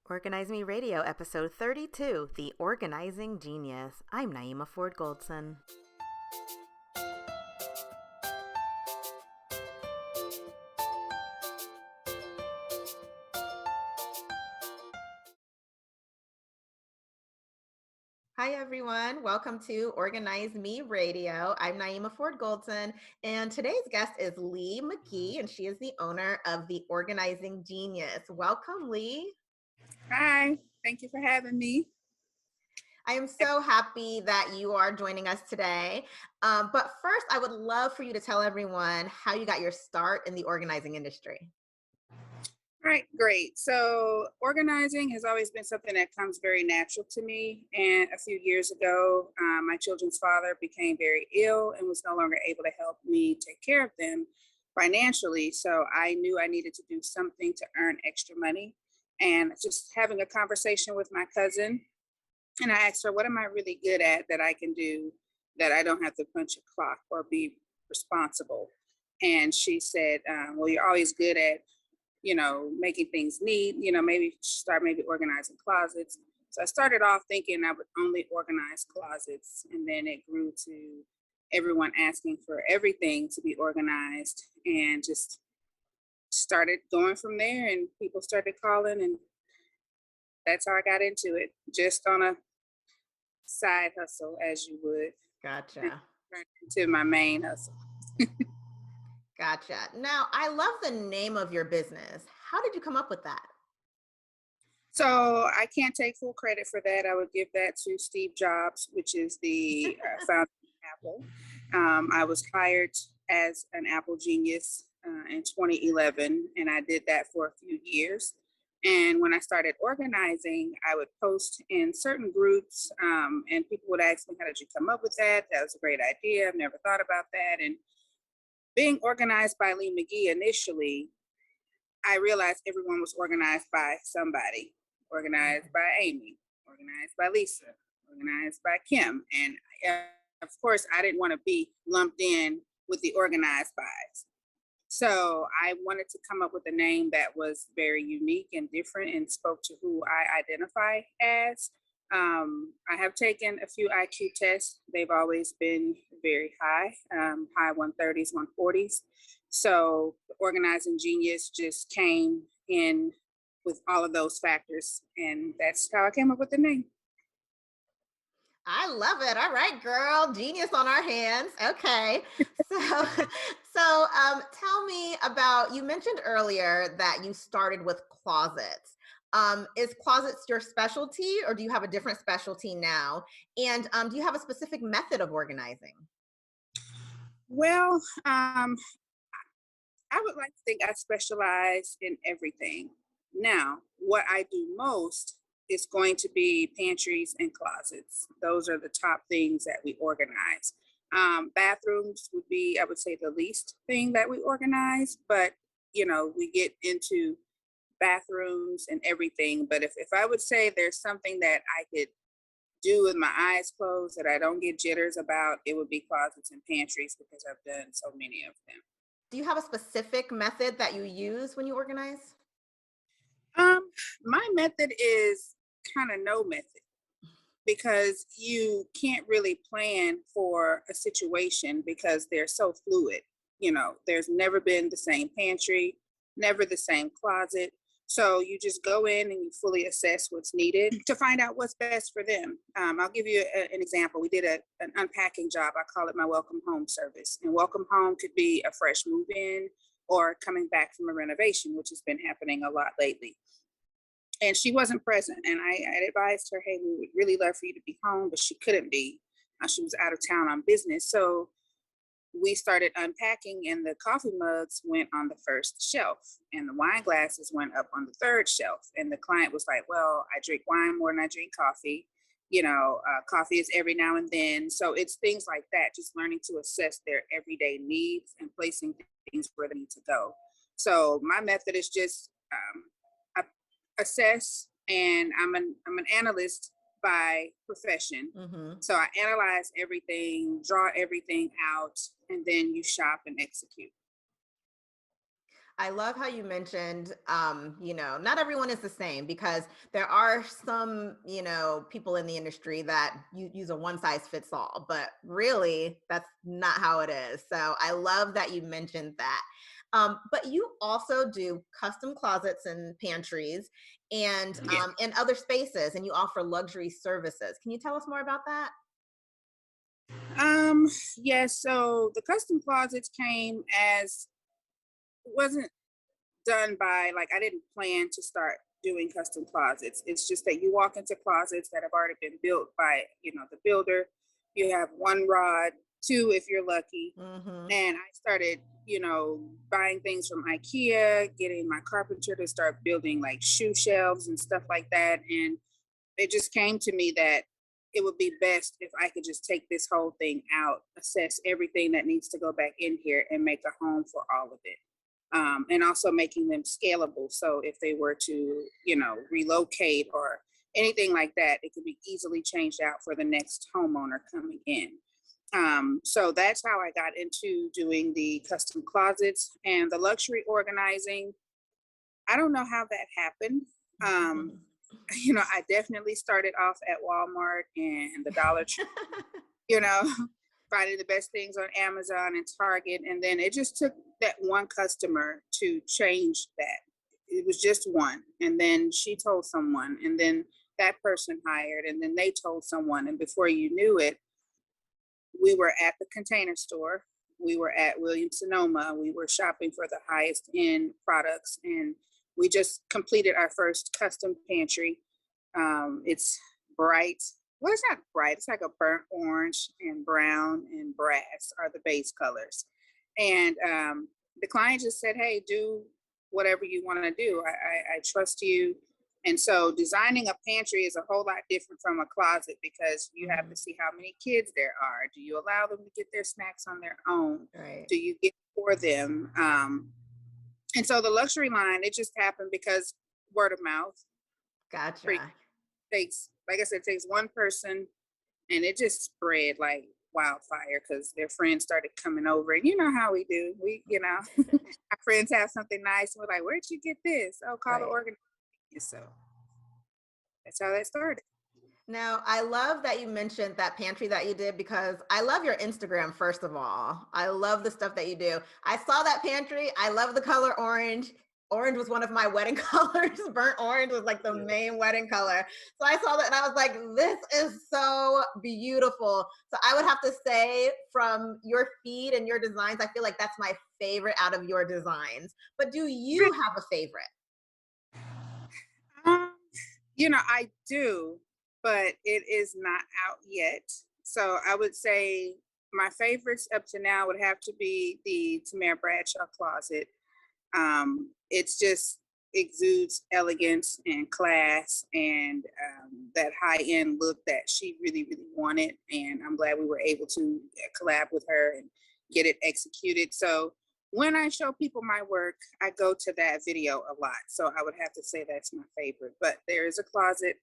Organize Me Radio, episode 32, The Organizing Genius. I'm Naeemah Ford Goldson. Hi, everyone. Welcome to Organize Me Radio. I'm Naeemah Ford Goldson, and today's guest is Li McGi, and she is the owner of The Organizing Genius. Welcome, Li. Hi, thank you for having me. I am so happy that you are joining us today. But first, I would love for you to tell everyone how you got your start in the organizing industry. All right, great. So, organizing has always been something that comes very natural to me. And a few years ago, my children's father became very ill and was no longer able to help me take care of them financially. So, I knew I needed to do something to earn extra money. And just having a conversation with my cousin, and I asked her, what am I really good at that I can do that I don't have to punch a clock or be responsible? And she said, well, you're always good at making things neat, maybe start maybe organizing closets. So I started off thinking I would only organize closets, and then it grew to everyone asking for everything to be organized, and just started going from there, and people started calling, and that's how I got into it, just on a side hustle, as you would. And Gotcha. turned into my main hustle. Gotcha. Now, I love the name of your business. How did you come up with that? So I can't take full credit for that. I would give that to Steve Jobs, which is the founder of Apple. I was hired as an Apple genius in 2011, and I did that for a few years. And when I started organizing, I would post in certain groups, and people would ask me, how did you come up with that? That was a great idea. I've never thought about that. And being organized by Li McGi initially, I realized everyone was organized by somebody, organized by Amy, organized by Lisa, organized by Kim. And of course, I didn't want to be lumped in with the organized bys. So I wanted to come up with a name that was very unique and different and spoke to who I identify as. I have taken a few IQ tests. They've always been very high, high 130s, 140s. So the organizing genius just came in with all of those factors. And that's how I came up with the name. I love it. All right, girl, genius on our hands. Okay. So, tell me about, you mentioned earlier that you started with closets. Is closets your specialty, or do you have a different specialty now? And do you have a specific method of organizing? Well, I would like to think I specialize in everything. Now, what I do most is going to be pantries and closets. Those are the top things that we organize. Bathrooms would be, I would say, the least thing that we organize, but we get into bathrooms and everything. But if I would say there's something that I could do with my eyes closed that I don't get jitters about, it would be closets and pantries because I've done so many of them. Do you have a specific method that you use when you organize? Um, my method is kind of no method because you can't really plan for a situation because they're so fluid. There's never been the same pantry, never the same closet. So you just go in and you fully assess what's needed to find out what's best for them. I'll give you an example. We did an unpacking job. I call it my welcome home service. And welcome home could be a fresh move in or coming back from a renovation, which has been happening a lot lately. And she wasn't present. And I advised her, hey, we would really love for you to be home, but she couldn't be. She was out of town on business. So we started unpacking, and the coffee mugs went on the first shelf, and the wine glasses went up on the third shelf. And the client was like, well, I drink wine more than I drink coffee. Coffee is every now and then. So it's things like that, just learning to assess their everyday needs and placing things where they need to go. So my method is just assess, and I'm an analyst by profession. Mm-hmm. So I analyze everything, draw everything out, and then you shop and execute. I love how you mentioned, not everyone is the same because there are some, people in the industry that you use a one size fits all, but really that's not how it is. So I love that you mentioned that. But you also do custom closets and pantries and Yeah. in other spaces, and you offer luxury services. Can you tell us more about that? Um, yes, so the custom closets came as wasn't done by like I didn't plan to start doing custom closets. It's just that you walk into closets that have already been built by, the builder. You have one rod, two if you're lucky. Hmm. And I started, buying things from IKEA, getting my carpenter to start building like shoe shelves and stuff like that. And it just came to me that it would be best if I could just take this whole thing out, assess everything that needs to go back in here, and make a home for all of it. And also making them scalable. So if they were to, relocate or anything like that, it could be easily changed out for the next homeowner coming in. So that's how I got into doing the custom closets and the luxury organizing. I don't know how that happened. Um, I definitely started off at Walmart and the Dollar Tree, you know, finding the best things on Amazon and Target. And then it just took that one customer to change that. It was just one. And then she told someone, and then that person hired, and then they told someone. And before you knew it, we were at the Container Store. We were at Williams Sonoma. We were shopping for the highest end products. And we just completed our first custom pantry. It's bright. Well, it's not bright. It's like a burnt orange and brown and brass are the base colors. And the client just said, hey, do whatever you want to do. I trust you. And so designing a pantry is a whole lot different from a closet because you have to Mhm. see how many kids there are. Do you allow them to get their snacks on their own? Right. Do you get for them? And so the luxury line, it just happened because word of mouth. Pretty Gotcha. takes, like I said, it takes one person, and it just spread like wildfire because their friends started coming over. And you know how we do. Our friends have something nice. And we're like, where'd you get this? Oh, call the Right. organizer. So that's how that started. Now, I love that you mentioned that pantry that you did because I love your Instagram, first of all. I love the stuff that you do. I saw that pantry. I love the color orange. Orange was one of my wedding colors. Burnt orange was like the main wedding color. So I saw that and I was like, this is so beautiful. So I would have to say, from your feed and your designs, I feel like that's my favorite out of your designs. But do you have a favorite? Um, I do, but it is not out yet. So I would say my favorites up to now would have to be the Tamara Bradshaw closet. It's just exudes elegance and class and that high end look that she really, really wanted. And I'm glad we were able to collab with her and get it executed. So when I show people my work, I go to that video a lot. So I would have to say that's my favorite. But there is a closet.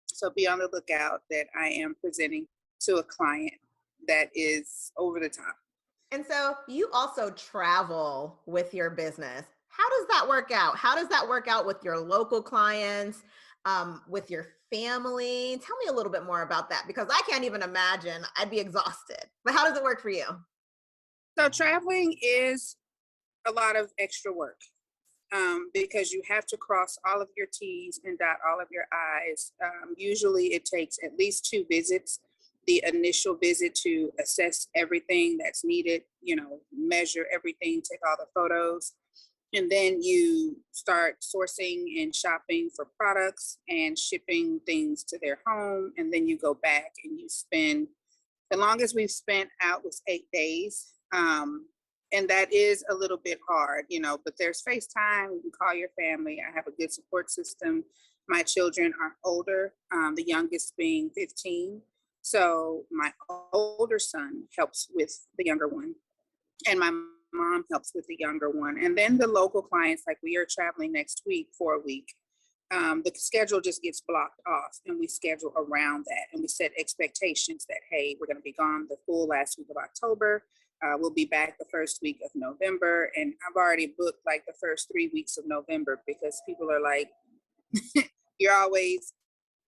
So be on the lookout that I am presenting to a client that is over the top. And so you also travel with your business. How does that work out? How does that work out with your local clients, with your family? Tell me a little bit more about that because I can't even imagine. I'd be exhausted. But how does it work for you? So traveling is a lot of extra work because you have to cross all of your T's and dot all of your I's. Usually it takes at least two visits. The initial visit to assess everything that's needed, measure everything, take all the photos. And then you start sourcing and shopping for products and shipping things to their home. And then you go back and you spend the longest we've spent out was 8 days. And that is a little bit hard, but there's FaceTime. You can call your family. I have a good support system. My children are older, the youngest being 15. So my older son helps with the younger one, and my mom helps with the younger one. And then the local clients, like we are traveling next week for a week, the schedule just gets blocked off and we schedule around that and we set expectations that, hey, we're going to be gone the full last week of October. We'll be back the first week of November, and I've already booked like the first 3 weeks of November because people are like, you're always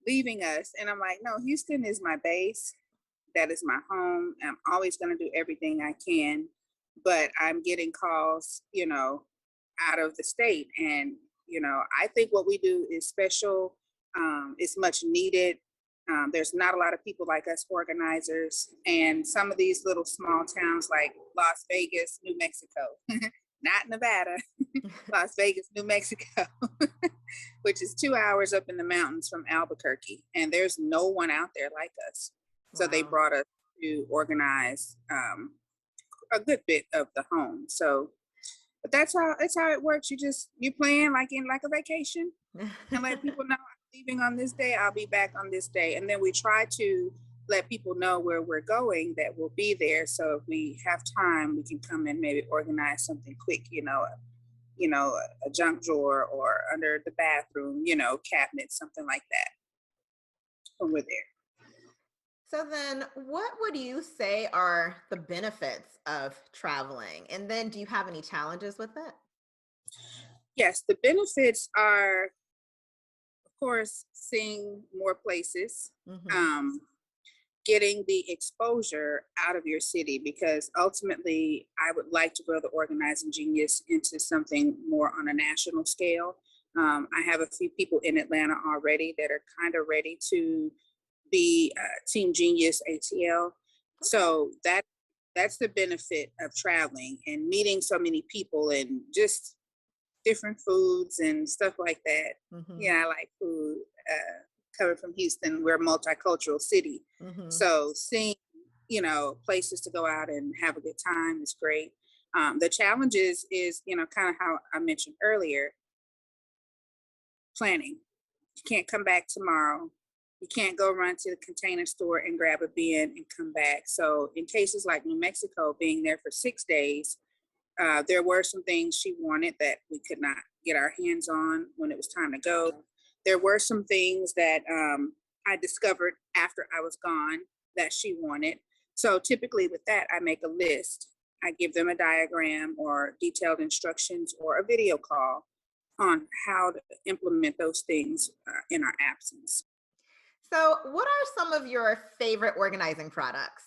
leaving us. And I'm like, no, Houston is my base. That is my home. I'm always going to do everything I can, but I'm getting calls, out of the state. And, I think what we do is special. It's much needed. There's not a lot of people like us organizers. And some of these little small towns like Las Vegas, New Mexico, not Nevada, Las Vegas, New Mexico, which is 2 hours up in the mountains from Albuquerque. And there's no one out there like us. So they brought us to organize a good bit of the home. So, but that's how it works. You plan like a vacation and let people know I'm leaving on this day. I'll be back on this day. And then we try to let people know where we're going, that we'll be there. So if we have time, we can come and maybe organize something quick, a junk drawer or under the bathroom, cabinet, something like that. When we're there. So then what would you say are the benefits of traveling? And then do you have any challenges with it? Yes, the benefits are, of course, seeing more places, getting the exposure out of your city, because ultimately I would like to grow the organizing genius into something more on a national scale. I have a few people in Atlanta already that are kind of ready to be Team Genius ATL. So that's the benefit of traveling and meeting so many people and just different foods and stuff like that. Yeah, I like food. Coming from Houston, we're a multicultural city. So seeing, places to go out and have a good time is great. The challenges is, kind of how I mentioned earlier, planning. You can't come back tomorrow. You can't go run to the Container Store and grab a bin and come back. So in cases like New Mexico, being there for 6 days, there were some things she wanted that we could not get our hands on when it was time to go. There were some things that I discovered after I was gone that she wanted. So typically with that, I make a list. I give them a diagram or detailed instructions or a video call on how to implement those things in our absence. So what are some of your favorite organizing products?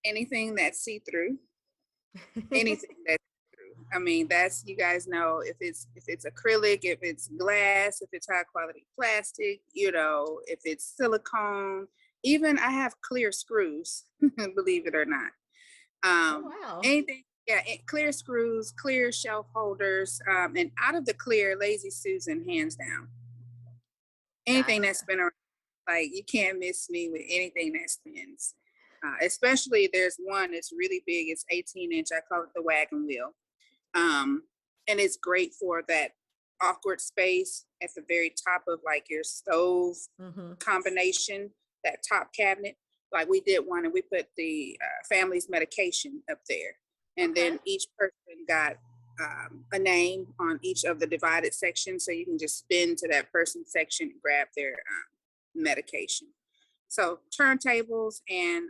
Anything that's see-through, anything that's see-through. I mean, that's, you guys know, if it's acrylic, if it's glass, if it's high quality plastic, if it's silicone, even I have clear screws, believe it or not. Oh, wow. Anything, yeah, clear screws, clear shelf holders, and out of the clear, Lazy Susan, hands down. Anything that's been around, like you can't miss me with anything that spins. Especially there's one that's really big. It's 18-inch. I call it the wagon wheel. And it's great for that awkward space at the very top of like your stove combination, that top cabinet. Like we did one and we put the family's medication up there. And then each person got a name on each of the divided sections. So you can just spin to that person's section and grab their medication. So turntables and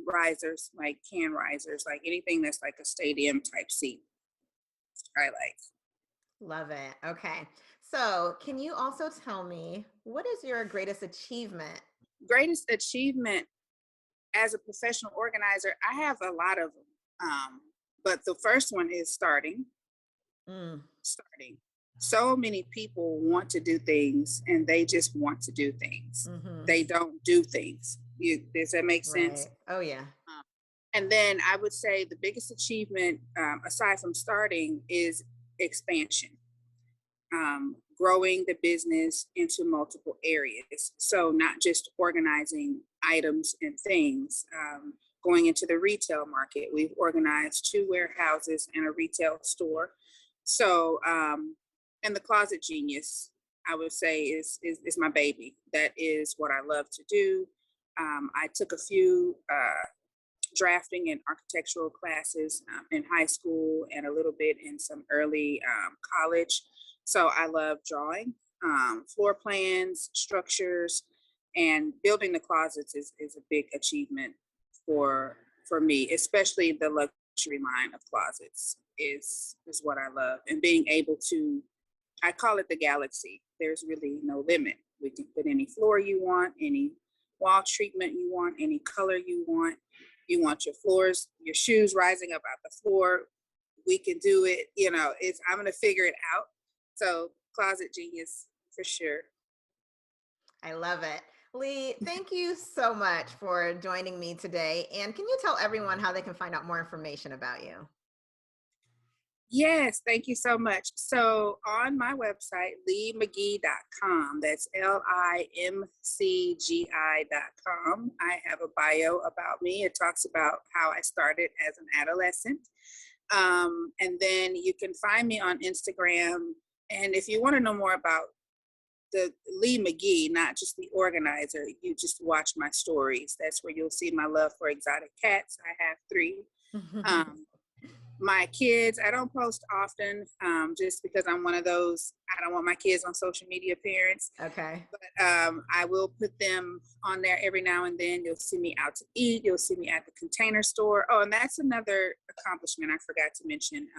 risers, like can risers, like anything that's like a stadium type seat, I like. Love it. Okay. So can you also tell me, what is your greatest achievement? Greatest achievement as a professional organizer, I have a lot of them. But the first one is starting. So many people want to do things and they just want to do things. They don't do things. Does that make sense? Oh, yeah. And then I would say the biggest achievement, aside from starting, is expansion. Growing the business into multiple areas. So not just organizing items and things, going into the retail market. We've organized 2 warehouses and a retail store. So, and the Closet Genius, I would say is my baby. That is what I love to do. I took a few drafting and architectural classes in high school and a little bit in some early college. So I love drawing, floor plans, structures, and building the closets is a big achievement for for me, especially the luxury line of closets is what I love. And being able to, I call it the galaxy. There's really no limit. We can put any floor you want, any wall treatment you want, any color you want. You want your floors, your shoes rising up out the floor. We can do it. You know, I'm gonna figure it out. So Closet Genius for sure. I love it. Lee, thank you so much for joining me today. And can you tell everyone how they can find out more information about you? Yes, thank you so much. So on my website, limcgi.com, that's LIMCGI.com, I have a bio about me. It talks about how I started as an adolescent. And then you can find me on Instagram. And if you want to know more about the Li McGi, not just the organizer, you just watch my stories. That's where you'll see my love for exotic cats. I have 3. My kids, I don't post often, just because I'm one of those, I don't want my kids on social media parents. Okay. But I will put them on there every now and then. You'll see me out to eat. You'll see me at the Container Store. Oh, and that's another accomplishment I forgot to mention,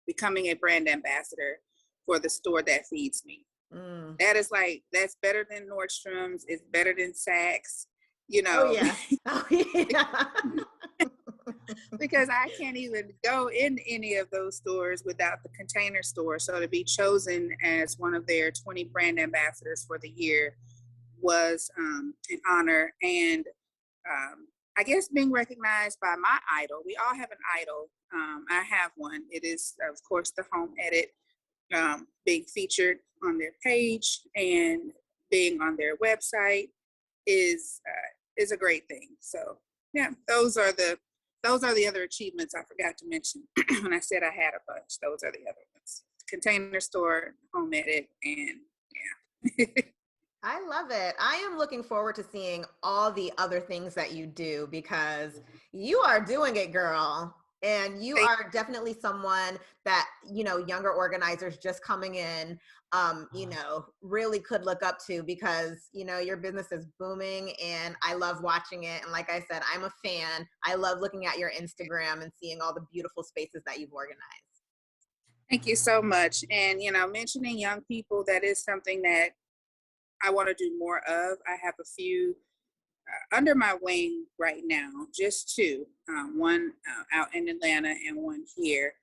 becoming a brand ambassador for the store that feeds me. That is that's better than Nordstrom's. It's better than Saks, you know. Oh, yeah. Oh, yeah. Because I can't even go in any of those stores without the Container Store. So to be chosen as one of their 20 brand ambassadors for the year was an honor. And I guess being recognized by my idol, we all have an idol. I have one. It is, of course, the Home Edit, being featured on their page and being on their website is a great thing. So yeah, those are the other achievements I forgot to mention when I said I had a bunch. Those are the other ones: Container Store, Home Edit, and yeah. I love it. I am looking forward to seeing all the other things that you do because you are doing it, girl. And you Thank are definitely someone that, younger organizers just coming in, really could look up to because, your business is booming and I love watching it. And like I said, I'm a fan. I love looking at your Instagram and seeing all the beautiful spaces that you've organized. Thank you so much. And, mentioning young people, that is something that I want to do more of. I have a few under my wing right now, just 2, one out in Atlanta and one here.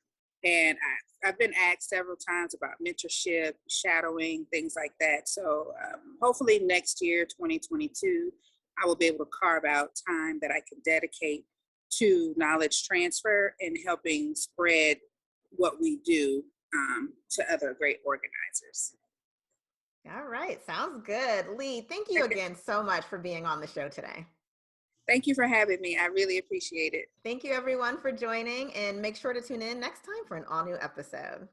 And I've been asked several times about mentorship, shadowing, things like that. So hopefully next year, 2022, I will be able to carve out time that I can dedicate to knowledge transfer and helping spread what we do to other great organizers. All right. Sounds good. Lee, thank you again so much for being on the show today. Thank you for having me. I really appreciate it. Thank you, everyone, for joining, and make sure to tune in next time for an all-new episode.